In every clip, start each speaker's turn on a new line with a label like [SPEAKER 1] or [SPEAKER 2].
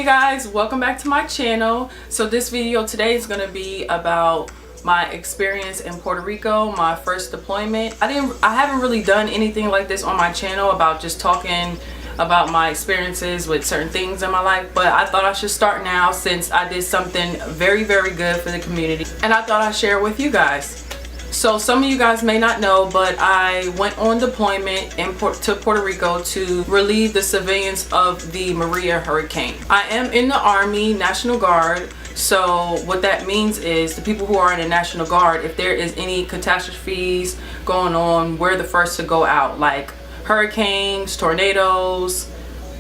[SPEAKER 1] Hey guys, welcome back to my channel. So this video today is going to be about my experience in Puerto Rico, my first deployment. I haven't really done anything like this on my channel about just talking about my experiences with certain things in my life, but I thought I should start now since I did something very good for the community and I thought I'd share it with you guys. So some of you guys may not know, but I went on deployment to Puerto Rico to relieve the civilians of the Maria hurricane. I am in the Army National Guard. So what that means is the people who are in the National Guard, if there is any catastrophes going on, we're the first to go out, like hurricanes, tornadoes,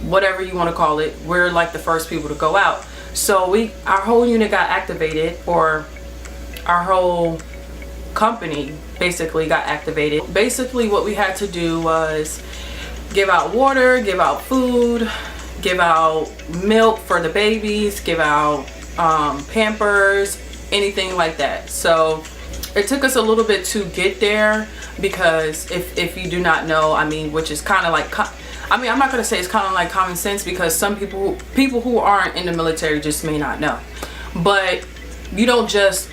[SPEAKER 1] whatever you want to call it. We're like the first people to go out. So our whole unit got activated, or our whole company basically got activated. Basically what we had to do was give out water, give out food, give out milk for the babies, give out Pampers, anything like that. So it took us a little bit to get there because if you do not know, I mean, which is kind of like, I mean, I'm not gonna say it's kind of like common sense because some people who aren't in the military just may not know, but they don't just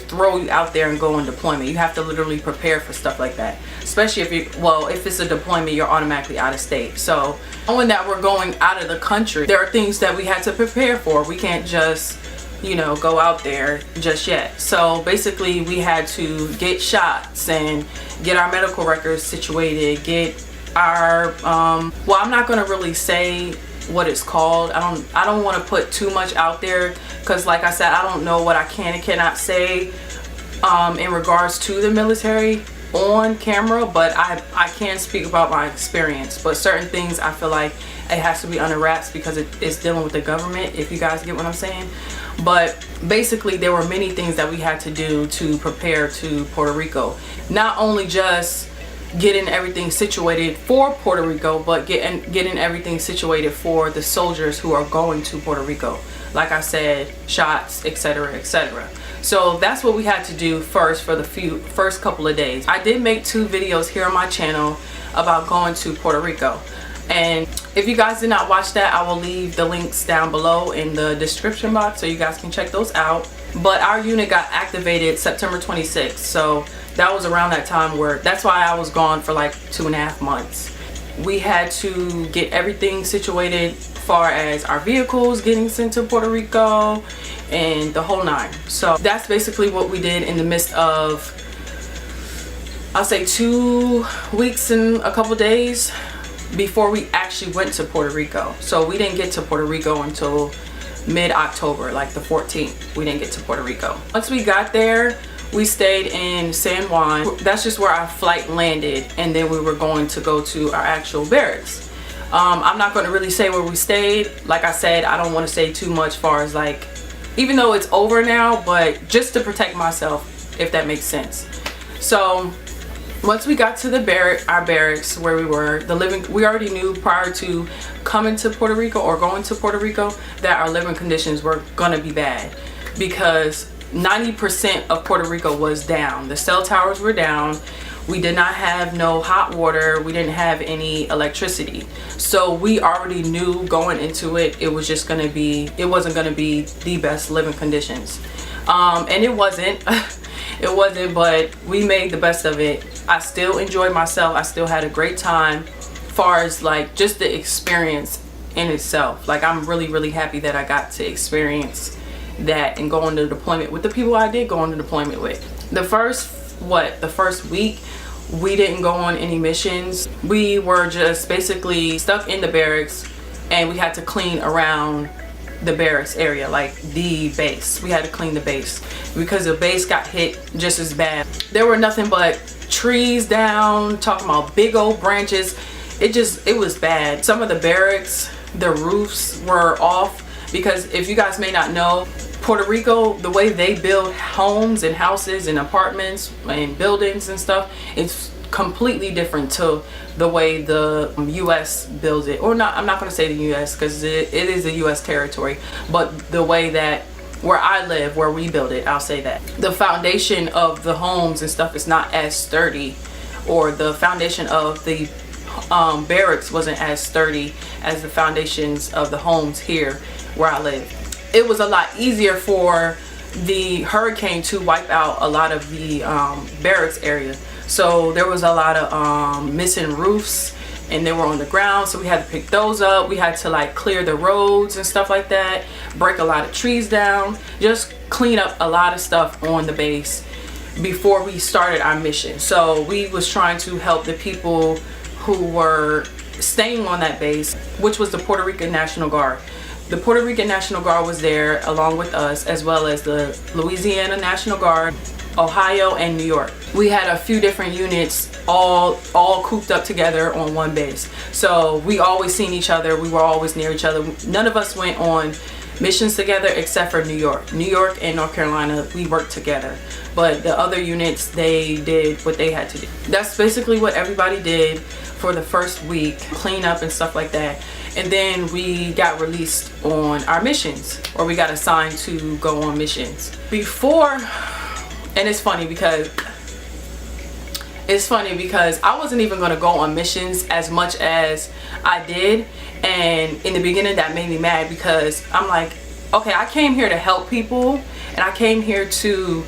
[SPEAKER 1] throw you out there and go on deployment. You have to literally prepare for stuff like that, especially if it's a deployment, you're automatically out of state. So knowing that we're going out of the country, there are things that we had to prepare for. We can't just, go out there just yet. So basically we had to get shots and get our medical records situated, get our well, I'm not going to really say what it's called. I don't want to put too much out there because, like I said, I don't know what I can and cannot say in regards to the military on camera, but I can speak about my experience. But certain things I feel like it has to be under wraps because it's dealing with the government, if you guys get what I'm saying. But basically there were many things that we had to do to prepare to Puerto Rico. Not only just getting everything situated for Puerto Rico, but getting everything situated for the soldiers who are going to Puerto Rico. Like I said, shots, etc., etc. So that's what we had to do first for the first couple of days. I did make 2 videos here on my channel about going to Puerto Rico, and if you guys did not watch that, I will leave the links down below in the description box so you guys can check those out. But our unit got activated September 26th, so that was around that time where that's why I was gone for like 2.5 months. We had to get everything situated as far as our vehicles getting sent to Puerto Rico and the whole 9. So that's basically what we did in the midst of, I'll say, 2 weeks and a couple days before we actually went to Puerto Rico. So we didn't get to Puerto Rico until mid-October, like the 14th. We didn't get to Puerto Rico. Once we got there, we stayed in San Juan. That's just where our flight landed, and then we were going to go to our actual barracks. I'm not going to really say where we stayed. Like I said, I don't want to say too much far as, like, even though it's over now, but just to protect myself, if that makes sense. So once we got to our barracks where we were, we already knew prior to coming to Puerto Rico or going to Puerto Rico that our living conditions were gonna be bad because 90% of Puerto Rico was down. The cell towers were down. We did not have no hot water. We didn't have any electricity. So we already knew going into it, it wasn't gonna be the best living conditions. And it wasn't. It wasn't, but we made the best of it. I still enjoyed myself. I still had a great time far as like just the experience in itself. Like, I'm really happy that I got to experience that and go on the deployment with the people I did go on the deployment with. The first week we didn't go on any missions. We were just basically stuck in the barracks and we had to clean around the barracks area, like the base. We had to clean the base because the base got hit just as bad. There were nothing but trees down, talking about big old branches. It was bad. Some of the barracks, the roofs were off because if you guys may not know, Puerto Rico, the way they build homes and houses and apartments and buildings and stuff, it's completely different to the way the US builds it. Or not, I'm not going to say the US because it is a US territory, but the way that where I live, where we build it, I'll say that the foundation of the homes and stuff is not as sturdy, or the foundation of the barracks wasn't as sturdy as the foundations of the homes here where I live. It was a lot easier for the hurricane to wipe out a lot of the barracks area. So there was a lot of missing roofs, and they were on the ground, so we had to pick those up. We had to like clear the roads and stuff like that, break a lot of trees down, just clean up a lot of stuff on the base before we started our mission. So we was trying to help the people who were staying on that base, which was the Puerto Rican National Guard. The Puerto Rican National Guard was there along with us, as well as the Louisiana National Guard, Ohio, and New York. We had a few different units all cooped up together on one base. So we always seen each other. We were always near each other. None of us went on missions together except for New York. New York and North Carolina, we worked together. But the other units, they did what they had to do. That's basically what everybody did for the first week, clean up and stuff like that. And then we got released on our missions, or we got assigned to go on missions. Before, and it's funny because I wasn't even going to go on missions as much as I did. And in the beginning that made me mad, because I'm like, okay, I came here to help people, and I came here to,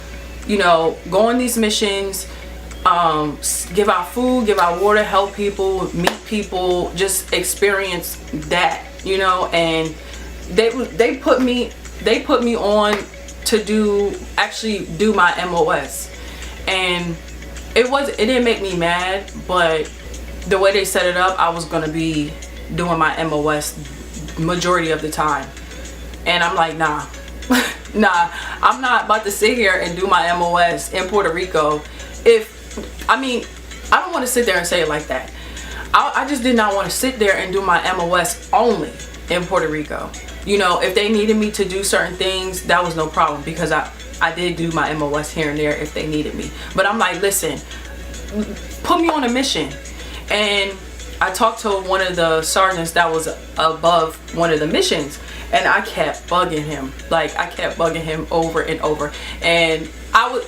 [SPEAKER 1] you know, go on these missions, give out food, give out water, help people, meet people, just experience that, you know. And they put me on to actually do my MOS, and it didn't make me mad, but the way they set it up, I was gonna be doing my MOS majority of the time, and I'm like, nah. Nah, I'm not about to sit here and do my MOS in Puerto Rico. I don't want to sit there and say it like that. I just did not want to sit there and do my MOS only in Puerto Rico. You know, if they needed me to do certain things, that was no problem, because I did do my MOS here and there if they needed me. But I'm like, listen, put me on a mission. And I talked to one of the sergeants that was above one of the missions, and I kept bugging him. Like, I kept bugging him over and over. And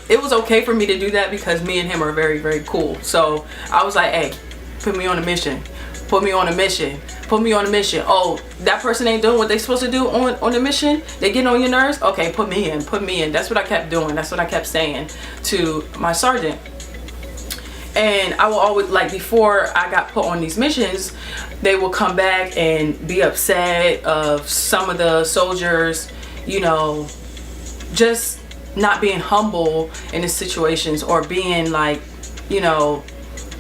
[SPEAKER 1] it was okay for me to do that because me and him are very, very cool. So I was like, hey, put me on a mission. Put me on a mission. Put me on a mission. Oh, that person ain't doing what they supposed to do on the mission? They getting on your nerves? Okay, put me in. Put me in. That's what I kept doing. That's what I kept saying to my sergeant. And I will always, like, before I got put on these missions, they will come back and be upset of some of the soldiers, you know, just not being humble in the situations, or being, like, you know,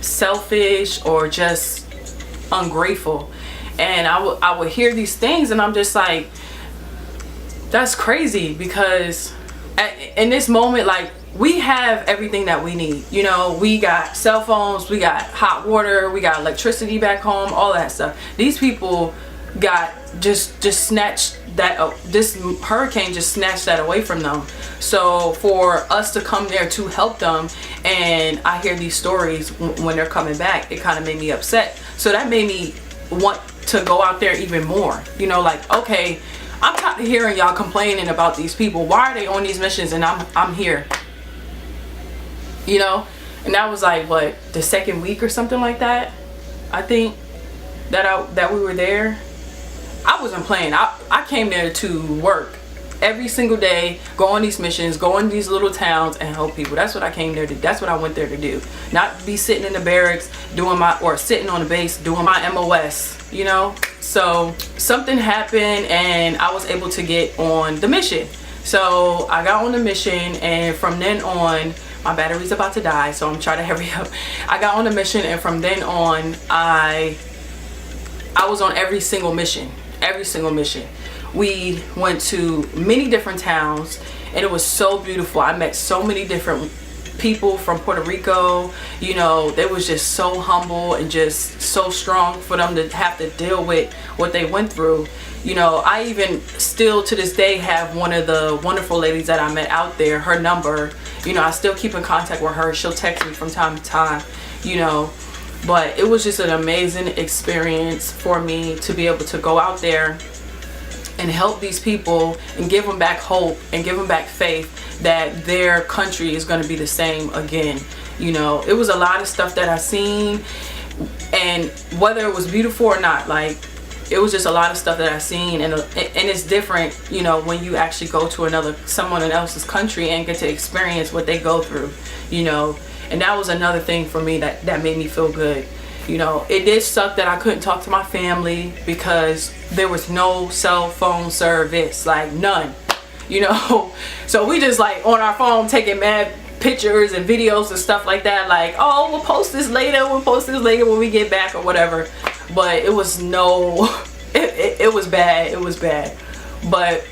[SPEAKER 1] selfish or just ungrateful. And I would hear these things, and I'm just like, that's crazy, because in this moment, like, we have everything that we need. You know, we got cell phones, we got hot water, we got electricity back home, all that stuff. These people got just snatched that, this hurricane just snatched that away from them. So for us to come there to help them, and I hear these stories when they're coming back, it kind of made me upset. So that made me want to go out there even more. You know, like, okay, I'm tired of hearing y'all complaining about these people. Why are they on these missions and I'm here? You know. And that was like, what, the second week or something like that, I think, that we were there. I wasn't playing. I came there to work every single day, go on these missions, go in these little towns and help people. That's what I came there to. That's what I went there to do. Not be sitting in the barracks or sitting on the base doing my MOS, you know. So something happened, and I was able to get on the mission. So I got on the mission, and from then on, my battery's about to die, so I'm trying to hurry up. I got on the mission, and from then on, I was on every single mission. Every single mission. We went to many different towns, and it was so beautiful. I met so many different people from Puerto Rico. You know, they was just so humble and just so strong for them to have to deal with what they went through. You know, I even still to this day have one of the wonderful ladies that I met out there, her number. You know, I still keep in contact with her. She'll text me from time to time, you know. But it was just an amazing experience for me to be able to go out there and help these people and give them back hope and give them back faith that their country is going to be the same again. You know, it was a lot of stuff that I seen and whether it was beautiful or not, like, it was just a lot of stuff that I've seen, and it's different, you know, when you actually go to someone else's country and get to experience what they go through, you know. And that was another thing for me that made me feel good. You know, it did suck that I couldn't talk to my family because there was no cell phone service, like none, you know. So we just like on our phone taking mad pictures and videos and stuff like that, like, oh, we'll post this later when we get back or whatever. But it was it was bad. But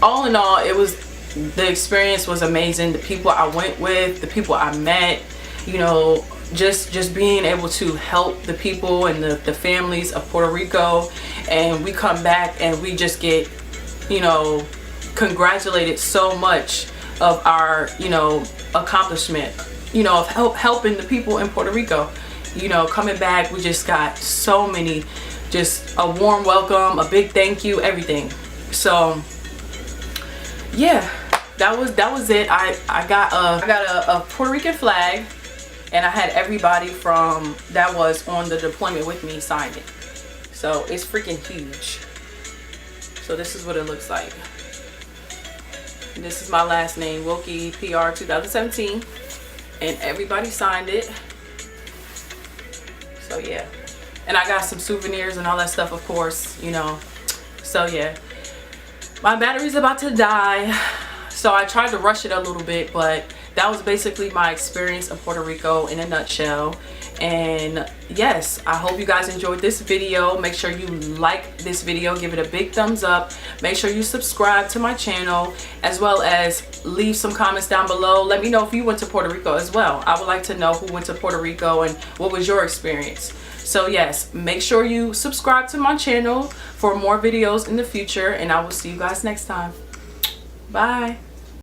[SPEAKER 1] all in all, the experience was amazing. The people I went with, the people I met, you know, just being able to help the people and the families of Puerto Rico. And we come back and we just get, you know, congratulated so much of our, you know, accomplishment, you know, of helping the people in Puerto Rico. You know, coming back, we just got so many, just a warm welcome, a big thank you, everything. So yeah, that was it. I got a Puerto Rican flag, and I had everybody from that was on the deployment with me sign it. So it's freaking huge. So this is what it looks like. And this is my last name, Wilkie PR 2017, and everybody signed it. So yeah, and I got some souvenirs and all that stuff, of course, you know. So yeah, my battery's about to die, so I tried to rush it a little bit, but that was basically my experience of Puerto Rico in a nutshell. And yes, I hope you guys enjoyed this video. Make sure you like this video, give it a big thumbs up. Make sure you subscribe to my channel, as well as leave some comments down below. Let me know if you went to Puerto Rico as well. I would like to know who went to Puerto Rico and what was your experience. So yes, make sure you subscribe to my channel for more videos in the future, and I will see you guys next time. Bye.